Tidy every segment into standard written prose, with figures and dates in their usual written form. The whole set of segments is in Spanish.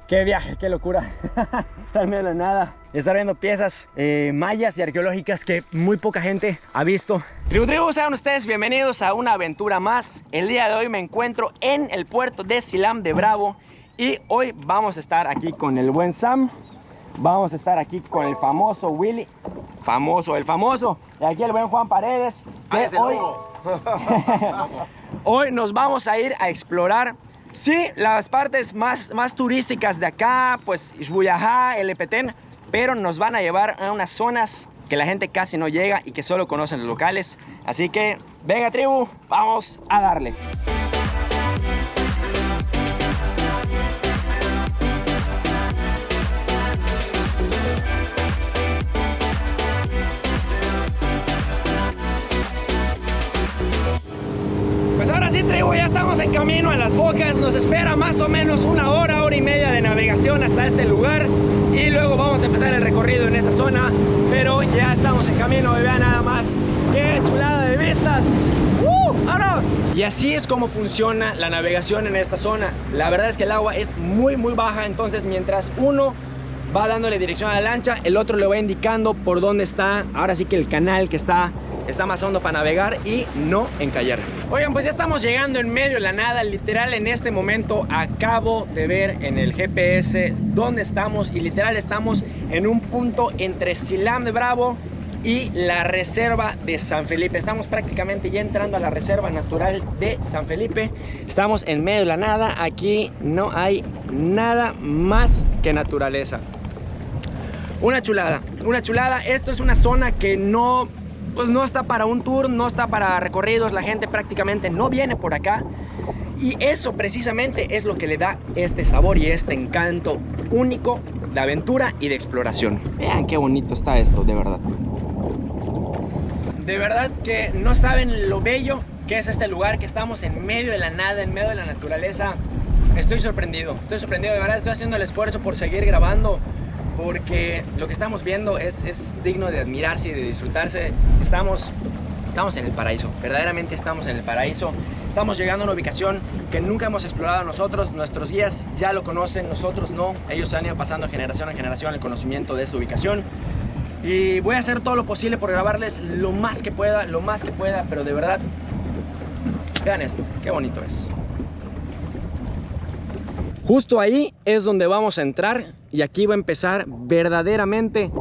Qué viaje, qué locura. Estar en medio de la nada, estar viendo piezas mayas y arqueológicas que muy poca gente ha visto. Tribu, sean ustedes bienvenidos a una aventura más. El día de hoy me encuentro en el puerto de Silam de Bravo y hoy vamos a estar aquí con el buen Sam. Vamos a estar aquí con el famoso Willy. El famoso. Y aquí el buen Juan Paredes. Que hoy nos vamos a ir a explorar, sí, las partes más turísticas de acá, pues Xbuyajá, El Lepetén, pero nos van a llevar a unas zonas que la gente casi no llega y que solo conocen los locales. Así que, venga tribu, vamos a darle. Sí, tribu, ya estamos en camino a Las Bocas. Nos espera más o menos una hora y media de navegación hasta este lugar y luego vamos a empezar el recorrido en esa zona, pero ya estamos en camino y vean nada más qué chulada de vistas. ¡Vámonos! Y así es como funciona la navegación en esta zona. La verdad es que el agua es muy baja, entonces mientras uno va dándole dirección a la lancha, el otro le va indicando por dónde está, ahora sí que el canal que está más hondo para navegar y no encallar. Oigan, pues ya estamos llegando en medio de la nada. Literal, en este momento acabo de ver en el GPS dónde estamos y literal estamos en un punto entre Silam de Bravo y la reserva de San Felipe. Estamos prácticamente ya entrando a la reserva natural de San Felipe. Estamos en medio de la nada. Aquí no hay nada más que naturaleza. Una chulada, una chulada. Esto es una zona que no está para un tour, no está para recorridos. La gente prácticamente no viene por acá. Y eso precisamente es lo que le da este sabor y este encanto único de aventura y de exploración. Vean qué bonito está esto, de verdad. De verdad que no saben lo bello que es este lugar, que estamos en medio de la nada, en medio de la naturaleza. Estoy sorprendido, de verdad. Estoy haciendo el esfuerzo por seguir grabando, porque lo que estamos viendo es digno de admirarse y de disfrutarse. Estamos en el paraíso, verdaderamente estamos en el paraíso. Estamos llegando a una ubicación que nunca hemos explorado nosotros. Nuestros guías ya lo conocen, nosotros no. Ellos han ido pasando de generación en generación el conocimiento de esta ubicación. Y voy a hacer todo lo posible por grabarles lo más que pueda, pero de verdad, vean esto, qué bonito es. Justo ahí es donde vamos a entrar y aquí va a empezar verdaderamente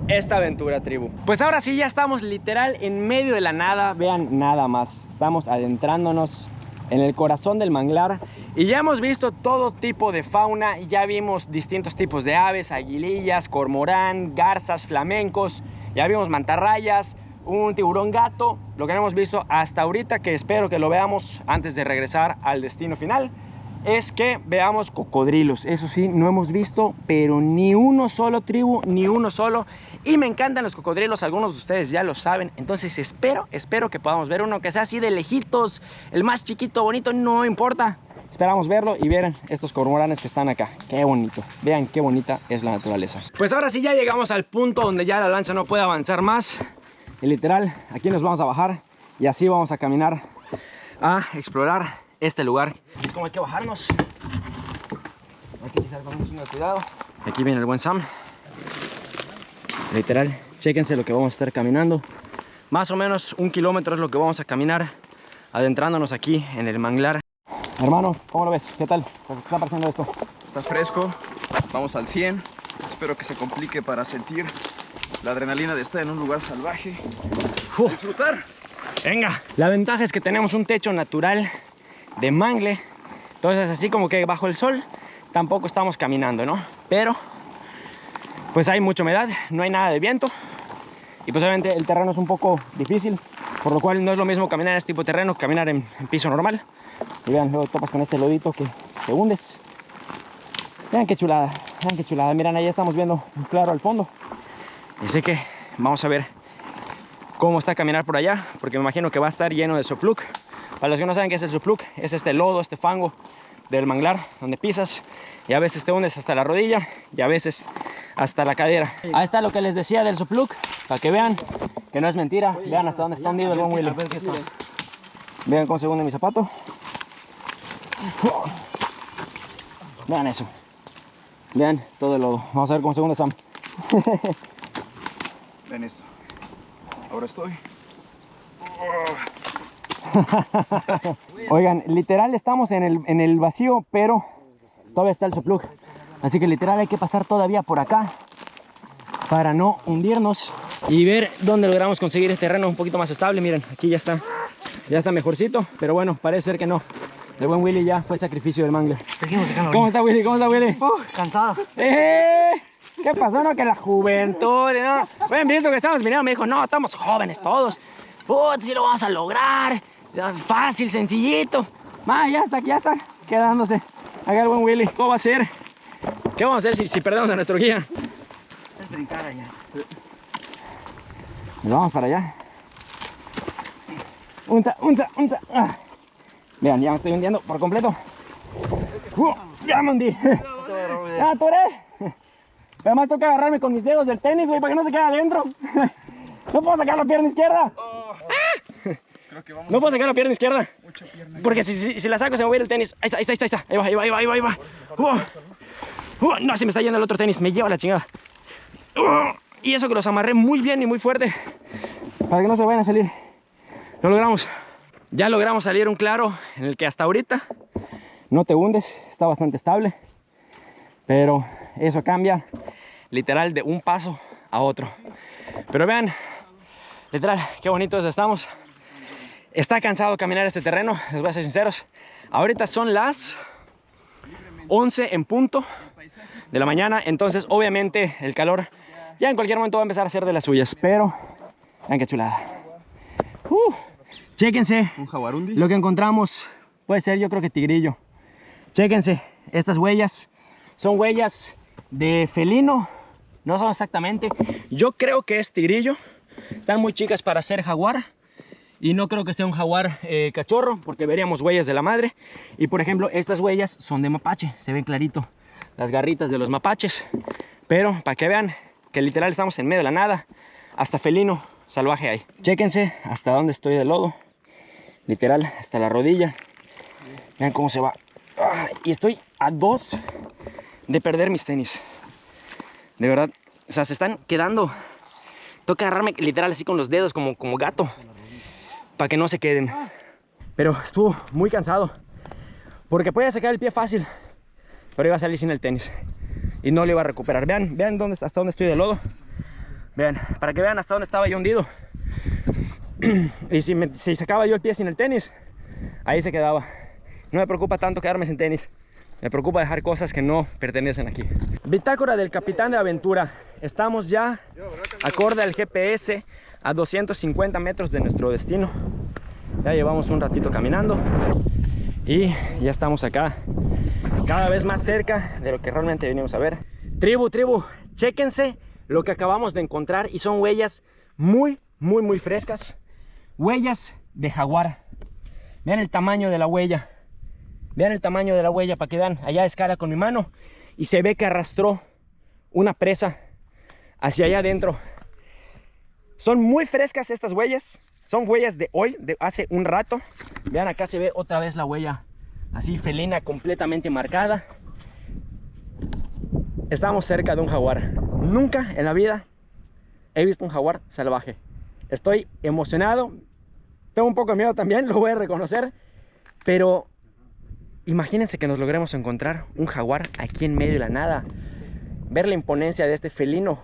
esta aventura, tribu. Pues ahora sí, ya estamos literal en medio de la nada. Vean nada más, estamos adentrándonos en el corazón del manglar y ya hemos visto todo tipo de fauna. Ya vimos distintos tipos de aves, aguilillas, cormorán, garzas, flamencos. Ya vimos mantarrayas, un tiburón gato. Lo que no hemos visto hasta ahorita, que espero que lo veamos antes de regresar al destino final, es que veamos cocodrilos. Eso sí, no hemos visto, pero ni uno solo, tribu, ni uno solo. Y me encantan los cocodrilos, algunos de ustedes ya lo saben. Entonces espero que podamos ver uno que sea así de lejitos. El más chiquito, bonito, no importa. Esperamos verlo y vean estos cormoranes que están acá. Qué bonito, vean qué bonita es la naturaleza. Pues ahora sí ya llegamos al punto donde ya la lancha no puede avanzar más. Y literal, aquí nos vamos a bajar y así vamos a caminar a explorar este lugar. Es como hay que bajarnos. Hay que quizás con mucho cuidado. Aquí viene el buen Sam. Literal, chéquense lo que vamos a estar caminando. Más o menos 1 kilómetro es lo que vamos a caminar, adentrándonos aquí en el manglar. Hermano, ¿cómo lo ves? ¿Qué tal? ¿Qué está pareciendo esto? Está fresco, vamos al 100. Espero que se complique para sentir la adrenalina de estar en un lugar salvaje. ¡Disfrutar! Venga, la ventaja es que tenemos un techo natural de mangle, entonces así como que bajo el sol tampoco estamos caminando, ¿no? Pero pues hay mucha humedad, no hay nada de viento y pues obviamente el terreno es un poco difícil, por lo cual no es lo mismo caminar en este tipo de terreno que caminar en piso normal. Y vean, luego topas con este lodito que te hundes. Vean qué chulada, miren, ahí estamos viendo un claro al fondo. Y sé que vamos a ver cómo está caminar por allá, porque me imagino que va a estar lleno de sopluk. Para los que no saben qué es el sopluk, es este lodo, este fango del manglar donde pisas y a veces te hundes hasta la rodilla y a veces hasta la cadera. Ahí está lo que les decía del sopluk, para que vean que no es mentira. Vean hasta dónde está hundido el buen Willy. Vean cómo se hunde mi zapato. Vean eso. Vean todo el lodo. Vamos a ver cómo se hunde Sam. Ven esto. Ahora estoy. Oigan, literal estamos en el vacío, pero todavía está el soplug. Así que literal hay que pasar todavía por acá para no hundirnos y ver dónde logramos conseguir este terreno un poquito más estable. Miren, aquí ya está mejorcito, pero bueno, parece ser que no. El buen Willy ya fue sacrificio del mangler. ¿Cómo está Willy? ¿Cómo está Willy? Cansado. ¿Qué pasó? No, que la juventud, ¿no? Ven, visto que estamos viniendo, me dijo, no, estamos jóvenes todos. Sí lo vamos a lograr. Fácil, sencillito. Ya está quedándose. Acá el buen Willy. ¿Cómo va a ser? ¿Qué vamos a hacer si perdemos a nuestro guía? Es brincar allá. Nos vamos para allá. Unza. Vean, ya me estoy hundiendo por completo. Ya me hundí. ¡Ya, atoré! Además toca agarrarme con mis dedos del tenis, güey, para que no se quede adentro. No puedo sacar la pierna izquierda. Creo que vamos No puedo sacar la pierna izquierda. mucha pierna. Porque si la saco se me va a ir el tenis. Ahí está. Ahí va. No, se me está yendo el otro tenis. Me lleva la chingada. Y eso que los amarré muy bien y muy fuerte para que no se vayan a salir. Lo logramos. Ya logramos salir un claro en el que hasta ahorita no te hundes. Está bastante estable. Pero eso cambia literal de un paso a otro. Pero vean, literal, qué bonitos estamos. Está cansado caminar este terreno, les voy a ser sinceros. Ahorita son las 11 en punto de la mañana. Entonces obviamente el calor ya en cualquier momento va a empezar a hacer de las suyas. Pero vean qué chulada. Chéquense Un jaguarundi. lo que encontramos. Puede ser, yo creo que tigrillo. Chéquense, estas huellas son huellas de felino. No son exactamente. Yo creo que es tigrillo. Están muy chicas para ser jaguar. Y no creo que sea un jaguar cachorro, porque veríamos huellas de la madre. Y por ejemplo, estas huellas son de mapache. Se ven clarito las garritas de los mapaches. Pero para que vean que literal estamos en medio de la nada. Hasta felino salvaje hay. Chéquense hasta dónde estoy de lodo. Literal, hasta la rodilla. Vean cómo se va. Y estoy a 2 de perder mis tenis. De verdad, o sea, se están quedando. Toca agarrarme literal así con los dedos como gato, para que no se queden. Pero estuvo muy cansado, porque podía sacar el pie fácil, pero iba a salir sin el tenis y no lo iba a recuperar. Vean hasta dónde estoy de lodo. Vean, para que vean hasta dónde estaba yo hundido. Y si sacaba yo el pie sin el tenis, ahí se quedaba. No me preocupa tanto quedarme sin tenis. Me preocupa dejar cosas que no pertenecen aquí. Bitácora del capitán de aventura. Estamos ya acorde al GPS a 250 metros de nuestro destino. Ya llevamos un ratito caminando y ya estamos acá, cada vez más cerca de lo que realmente venimos a ver. Tribu, chéquense lo que acabamos de encontrar y son huellas muy frescas. Huellas de jaguar. Vean el tamaño de la huella. Vean el tamaño de la huella para que vean. Allá escala con mi mano y se ve que arrastró una presa hacia allá adentro. Son muy frescas estas huellas. Son huellas de hoy, de hace un rato. Vean, acá se ve otra vez la huella así felina, completamente marcada. Estamos cerca de un jaguar. Nunca en la vida he visto un jaguar salvaje. Estoy emocionado. Tengo un poco de miedo también, lo voy a reconocer. Pero imagínense que nos logremos encontrar un jaguar aquí en medio de la nada. Ver la imponencia de este felino.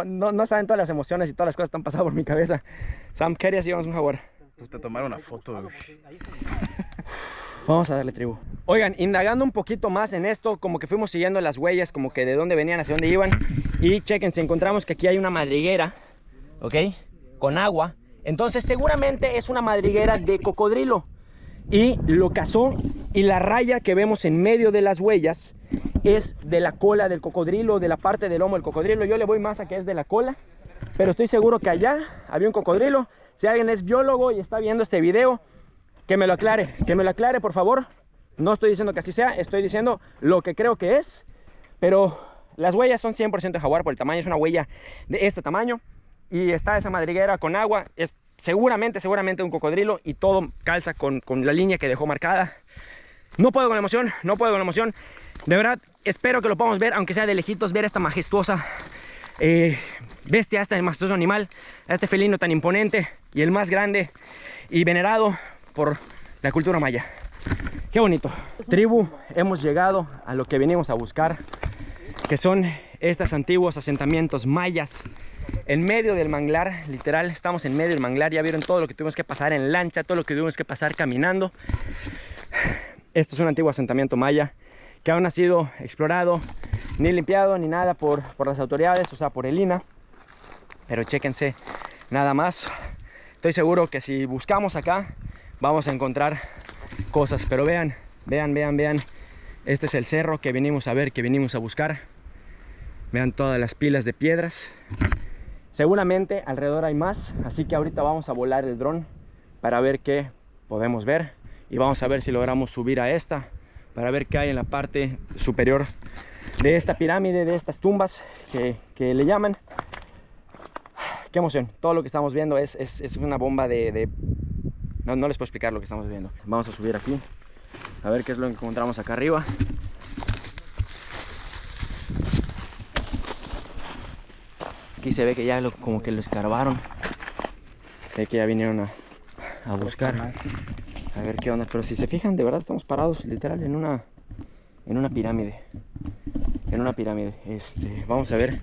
No saben todas las emociones y todas las cosas que están pasando por mi cabeza. Sam, ¿qué harías si íbamos a un jaguar? Pues te tomaron una foto, güey. Vamos a darle tribu. Oigan, indagando un poquito más en esto, como que fuimos siguiendo las huellas, como que de dónde venían, hacia dónde iban. Y chequense, encontramos que aquí hay una madriguera, ¿ok? Con agua. Entonces seguramente es una madriguera de cocodrilo. Y lo cazó, y la raya que vemos en medio de las huellas es de la cola del cocodrilo, de la parte del lomo del cocodrilo. Yo le voy más a que es de la cola, pero estoy seguro que allá había un cocodrilo. Si alguien es biólogo y está viendo este video, que me lo aclare por favor. No estoy diciendo que así sea, estoy diciendo lo que creo que es. Pero las huellas son 100% de jaguar por el tamaño, es una huella de este tamaño. Y está esa madriguera con agua, es seguramente un cocodrilo y todo calza con la línea que dejó marcada. No puedo con la emoción, no puedo con la emoción. De verdad, espero que lo podamos ver, aunque sea de lejitos, ver esta majestuosa bestia, este majestuoso animal, a este felino tan imponente y el más grande y venerado por la cultura maya. Qué bonito. Tribu, hemos llegado a lo que venimos a buscar, que son estos antiguos asentamientos mayas en medio del manglar. Literal, estamos en medio del manglar. Ya vieron todo lo que tuvimos que pasar en lancha, todo lo que tuvimos que pasar caminando. Esto es un antiguo asentamiento maya que aún no ha sido explorado, ni limpiado, ni nada por las autoridades, o sea, por el INAH. Pero chéquense nada más. Estoy seguro que si buscamos acá, vamos a encontrar cosas. Pero vean. Este es el cerro que venimos a ver, que venimos a buscar. Vean todas las pilas de piedras. Seguramente alrededor hay más, así que ahorita vamos a volar el dron para ver qué podemos ver. Y vamos a ver si logramos subir a esta para ver qué hay en la parte superior de esta pirámide, de estas tumbas que le llaman. Qué emoción. Todo lo que estamos viendo es una bomba de... No les puedo explicar lo que estamos viendo. Vamos a subir aquí a ver qué es lo que encontramos acá arriba. Aquí se ve que ya como que lo escarbaron. Se ve que ya vinieron a buscar. A ver qué onda. Pero si se fijan, de verdad estamos parados literal en una pirámide. En una pirámide. Vamos a ver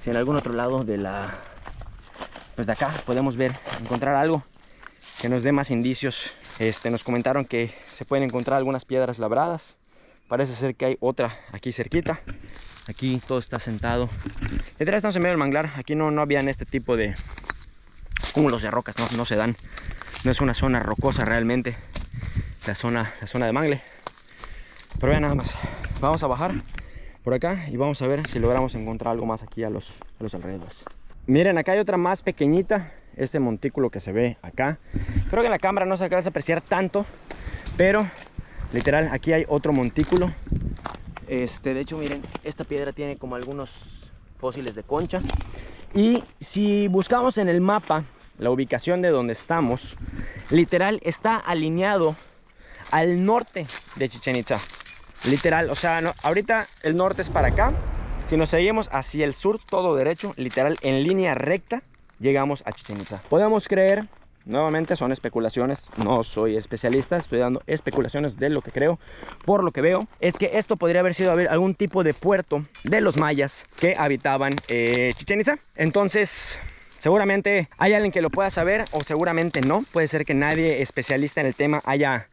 si en algún otro lado de de acá podemos encontrar algo que nos dé más indicios. Nos comentaron que se pueden encontrar algunas piedras labradas. Parece ser que hay otra aquí cerquita. Aquí todo está sentado. Literal estamos en medio del manglar. Aquí no habían este tipo de cúmulos de rocas, no se dan. No es una zona rocosa realmente, la zona de mangle. Pero vean nada más. Vamos a bajar por acá y vamos a ver si logramos encontrar algo más aquí a los alrededores. Miren, acá hay otra más pequeñita. Este montículo que se ve acá. Creo que en la cámara no se alcanza a apreciar tanto, pero literal aquí hay otro montículo. De hecho, miren, esta piedra tiene como algunos fósiles de concha. Y si buscamos en el mapa la ubicación de donde estamos, literal está alineado al norte de Chichén Itzá. Literal, o sea, ahorita el norte es para acá. Si nos seguimos hacia el sur, todo derecho, literal en línea recta, llegamos a Chichén Itzá. Podemos creer, nuevamente son especulaciones, no soy especialista, estoy dando especulaciones de lo que creo. Por lo que veo, es que esto podría haber sido algún tipo de puerto de los mayas que habitaban Chichén Itzá. Entonces, seguramente hay alguien que lo pueda saber o seguramente no. Puede ser que nadie especialista en el tema haya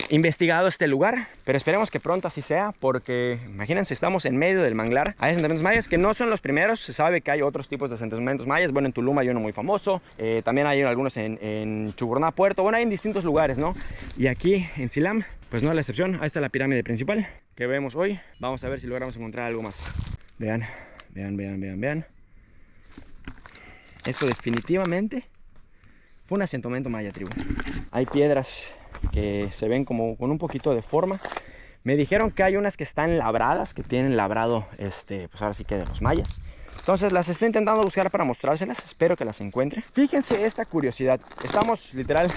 investigado este lugar, pero esperemos que pronto así sea, porque imagínense, estamos en medio del manglar. Hay asentamientos mayas que no son los primeros. Se sabe que hay otros tipos de asentamientos mayas. Bueno, en Tulum hay uno muy famoso, también hay algunos en Chuburná, Puerto. Bueno, hay en distintos lugares, ¿no? Y aquí en Silam, pues no es la excepción. Ahí está la pirámide principal que vemos hoy. Vamos a ver si logramos encontrar algo más. Vean. Esto definitivamente fue un asentamiento maya, tribu. Hay piedras que se ven como con un poquito de forma. Me dijeron que hay unas que están labradas, que tienen labrado, pues ahora sí que de los mayas. Entonces las estoy intentando buscar para mostrárselas. Espero que las encuentre. Fíjense esta curiosidad. Estamos literal,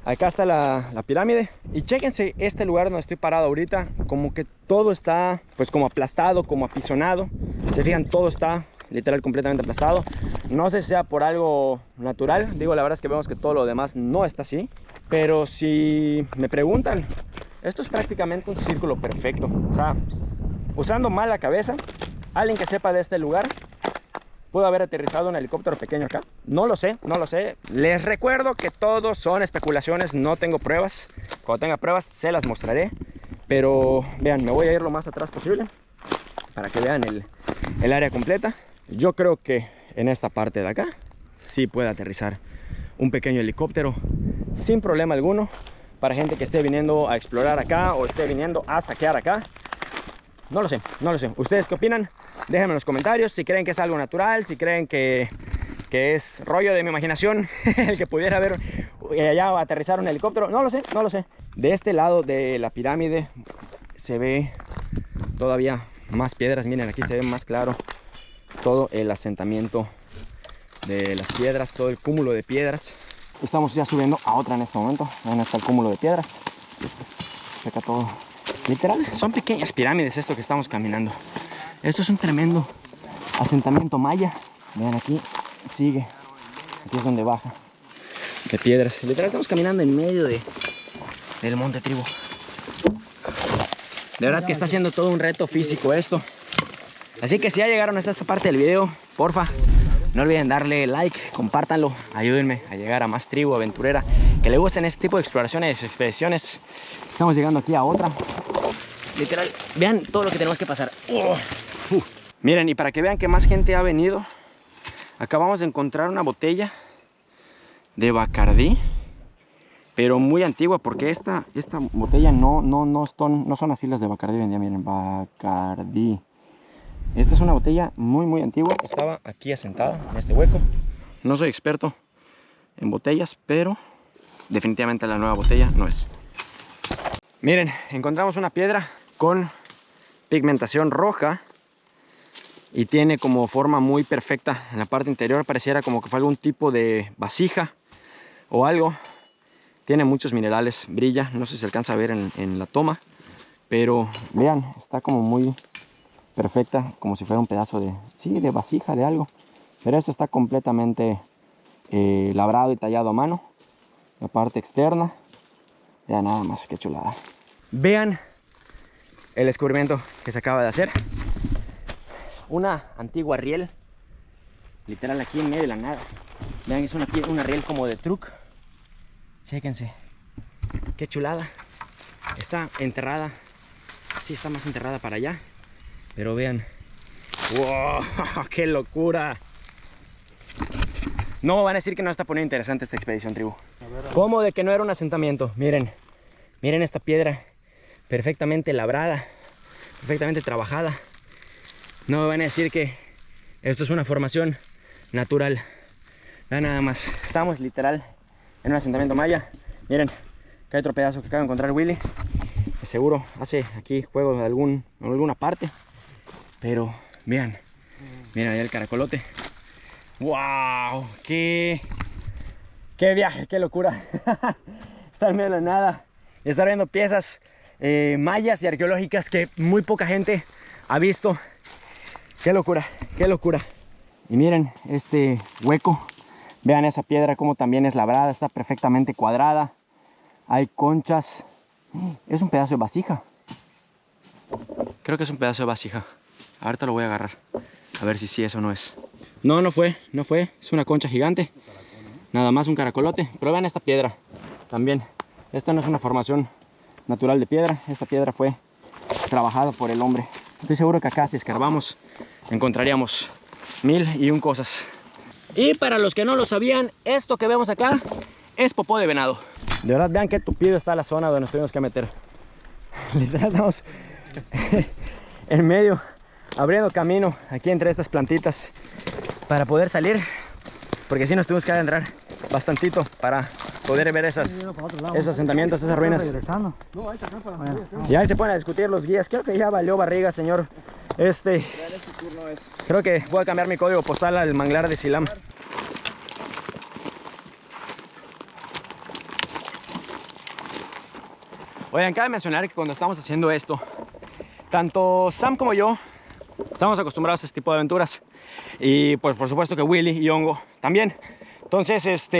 acá está la pirámide. Y chéquense este lugar donde estoy parado ahorita. Como que todo está pues como aplastado, como apisonado. Se fijan, todo está literal completamente aplastado. No sé si sea por algo natural. Digo, la verdad es que vemos que todo lo demás no está así. Pero si me preguntan, esto es prácticamente un círculo perfecto. O sea, usando mal la cabeza, alguien que sepa de este lugar pudo haber aterrizado un helicóptero pequeño acá. No lo sé. Les recuerdo que todo son especulaciones, no tengo pruebas. Cuando tenga pruebas se las mostraré. Pero vean, me voy a ir lo más atrás posible para que vean el área completa. Yo creo que en esta parte de acá sí puede aterrizar un pequeño helicóptero sin problema alguno, para gente que esté viniendo a explorar acá o esté viniendo a saquear acá. No lo sé. ¿Ustedes qué opinan? Déjenme en los comentarios si creen que es algo natural, si creen que es rollo de mi imaginación el que pudiera haber allá aterrizar un helicóptero. No lo sé. De este lado de la pirámide se ve todavía más piedras. Miren, aquí se ve más claro todo el asentamiento de las piedras, todo el cúmulo de piedras. Estamos ya subiendo a otra en este momento. Ahí está el cúmulo de piedras. Checa todo Literal, son pequeñas pirámides esto que estamos caminando. Esto es un tremendo asentamiento maya. Vean, aquí sigue. Aquí es donde baja. De piedras. Literal, estamos caminando en medio del monte Tribu. De verdad que está siendo todo un reto físico esto. Así que si ya llegaron hasta esta parte del video, porfa, no olviden darle like, compártanlo, ayúdenme a llegar a más tribu aventurera que le gusten este tipo de exploraciones, expediciones. Estamos llegando aquí a otra. Literal, vean todo lo que tenemos que pasar. Miren, y para que vean que más gente ha venido, acabamos de encontrar una botella de Bacardí, pero muy antigua, porque esta botella no son así las de Bacardí. Miren, Bacardí. Esta es una botella muy antigua. Estaba aquí asentada en este hueco. No soy experto en botellas, pero definitivamente la nueva botella no es. Miren, encontramos una piedra con pigmentación roja y tiene como forma muy perfecta en la parte interior. Pareciera como que fue algún tipo de vasija o algo. Tiene muchos minerales, brilla, no sé si se alcanza a ver en la toma, pero vean, está como muy perfecta, como si fuera un pedazo de vasija, de algo. Pero esto está completamente labrado y tallado a mano. La parte externa, ya nada más, que chulada. Vean el descubrimiento que se acaba de hacer. Una antigua riel, literal aquí en medio de la nada. Vean, es una riel como de truck. Chéquense, qué chulada. Está enterrada, sí está más enterrada para allá. Pero vean, ¡wow! ¡Qué locura! No van a decir que no está poniendo interesante esta expedición, tribu. ¿Cómo de que no era un asentamiento? Miren esta piedra perfectamente labrada, perfectamente trabajada. No me van a decir que esto es una formación natural. Vean nada más, estamos literal en un asentamiento maya. Miren, acá hay otro pedazo que acaba de encontrar Willy, que seguro hace aquí juego de alguna parte. Pero vean, miren allá el caracolote. ¡Wow! ¡Qué viaje! ¡Qué locura! Estar en medio de la nada y estar viendo piezas mayas y arqueológicas que muy poca gente ha visto. ¡Qué locura! ¡Qué locura! Y miren este hueco. Vean esa piedra como también es labrada, está perfectamente cuadrada. Hay conchas. Es un pedazo de vasija. Creo que es un pedazo de vasija. Ahorita lo voy a agarrar, a ver si sí eso no es. No fue. Es una concha gigante. Nada más un caracolote. Pero vean esta piedra también. Esta no es una formación natural de piedra. Esta piedra fue trabajada por el hombre. Estoy seguro que acá, si escarbamos, encontraríamos 1001 cosas. Y para los que no lo sabían, esto que vemos acá es popó de venado. De verdad, vean qué tupido está la zona donde nos tuvimos que meter. Literal, estamos en medio, abriendo camino aquí entre estas plantitas para poder salir, porque si nos tuvimos que adentrar bastantito para poder ver esos asentamientos, esas ruinas. Y ahí se ponen a discutir los guías. Creo que ya valió barriga, señor. Creo que voy a cambiar mi código postal al manglar de Silam. Oigan, cabe mencionar que cuando estamos haciendo esto, tanto Sam como yo estamos acostumbrados a este tipo de aventuras. Y pues por supuesto que Willy y Hongo también. Entonces,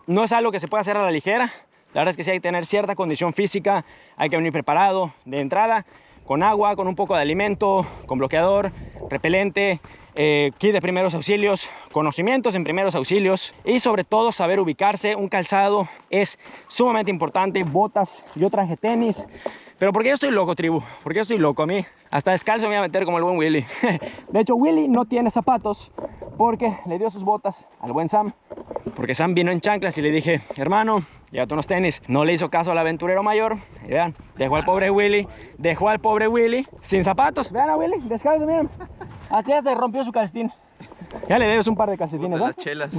no es algo que se pueda hacer a la ligera. La verdad es que sí hay que tener cierta condición física. Hay que venir preparado de entrada, con agua, con un poco de alimento, con bloqueador, repelente, kit de primeros auxilios, conocimientos en primeros auxilios y sobre todo saber ubicarse. Un calzado es sumamente importante, botas. Yo traje tenis. Pero ¿por qué yo estoy loco, tribu? ¿Por qué yo estoy loco? A mí hasta descalzo me voy a meter como el buen Willy. De hecho, Willy no tiene zapatos porque le dio sus botas al buen Sam. Porque Sam vino en chanclas y le dije, hermano, llévate unos tenis. No le hizo caso al aventurero mayor. Y vean, dejó al pobre Willy sin zapatos. Vean a Willy, descalzo, miren. Hasta ya se rompió su calcetín. Ya le debes un par de calcetines, ¿no? Las chelas.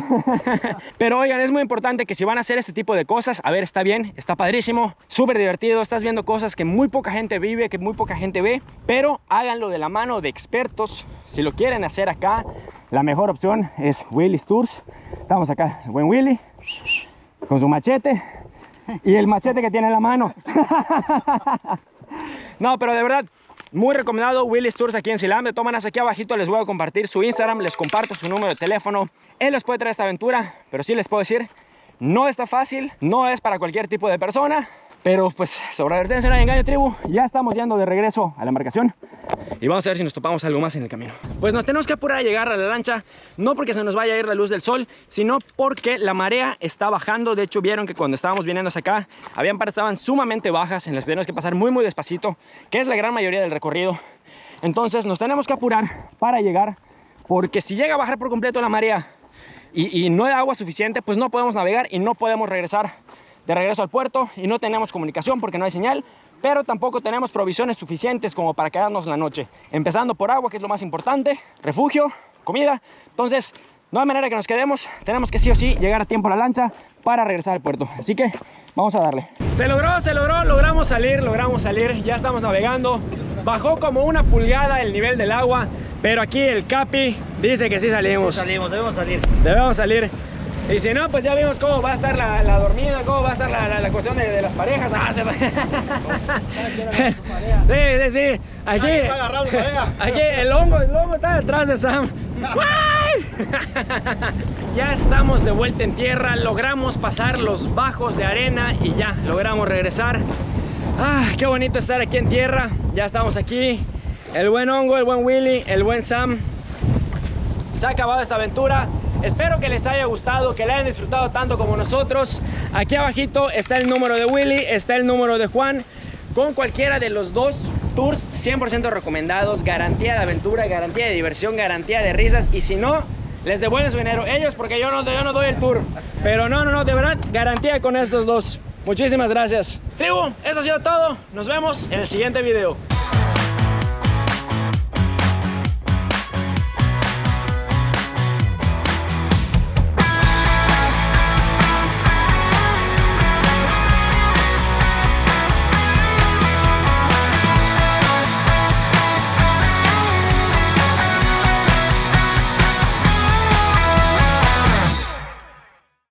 Pero oigan, es muy importante que si van a hacer este tipo de cosas, a ver, está bien, está padrísimo, súper divertido, estás viendo cosas que muy poca gente vive, que muy poca gente ve, pero háganlo de la mano de expertos. Si lo quieren hacer acá, la mejor opción es Willy's Tours. Estamos acá, el buen Willy, con su machete y el machete que tiene en la mano. No, pero de verdad, muy recomendado Willy's Tours aquí en Silam. De todas maneras, aquí abajito les voy a compartir su Instagram, les comparto su número de teléfono. Él les puede traer esta aventura, pero sí les puedo decir, no está fácil, no es para cualquier tipo de persona. Pero pues, sobre advertencia no hay engaño, tribu. Ya estamos yendo de regreso a la embarcación y vamos a ver si nos topamos algo más en el camino. Pues nos tenemos que apurar a llegar a la lancha, no porque se nos vaya a ir la luz del sol, sino porque la marea está bajando. De hecho, vieron que cuando estábamos viniendo hacia acá, habían partes que estaban sumamente bajas, en las que tenemos que pasar muy despacito, que es la gran mayoría del recorrido. Entonces nos tenemos que apurar para llegar, porque si llega a bajar por completo la marea y no hay agua suficiente, pues no podemos navegar y no podemos regresar de regreso al puerto, y no tenemos comunicación porque no hay señal, pero tampoco tenemos provisiones suficientes como para quedarnos la noche, empezando por agua, que es lo más importante, refugio, comida. Entonces no hay manera que nos quedemos, tenemos que sí o sí llegar a tiempo a la lancha para regresar al puerto, así que vamos a darle. Se logró, logramos salir, ya estamos navegando. Bajó como 1 pulgada el nivel del agua, pero aquí el Capi dice que sí salimos. Sí, salimos, Debemos salir. Y si no, pues ya vimos cómo va a estar la dormida, cómo va a estar la cuestión de las parejas. Sí. Aquí el hongo está detrás de Sam. Ya estamos de vuelta en tierra, logramos pasar los bajos de arena y ya logramos regresar. Qué bonito estar aquí en tierra. Ya estamos aquí. El buen hongo, el buen Willy, el buen Sam. Se ha acabado esta aventura. Espero que les haya gustado, que la hayan disfrutado tanto como nosotros. Aquí abajito está el número de Willy, está el número de Juan. Con cualquiera de los dos tours, 100% recomendados. Garantía de aventura, garantía de diversión, garantía de risas. Y si no, les devuelven su dinero ellos, porque yo no doy el tour. Pero no, de verdad, garantía con estos dos. Muchísimas gracias. Tribu, eso ha sido todo. Nos vemos en el siguiente video.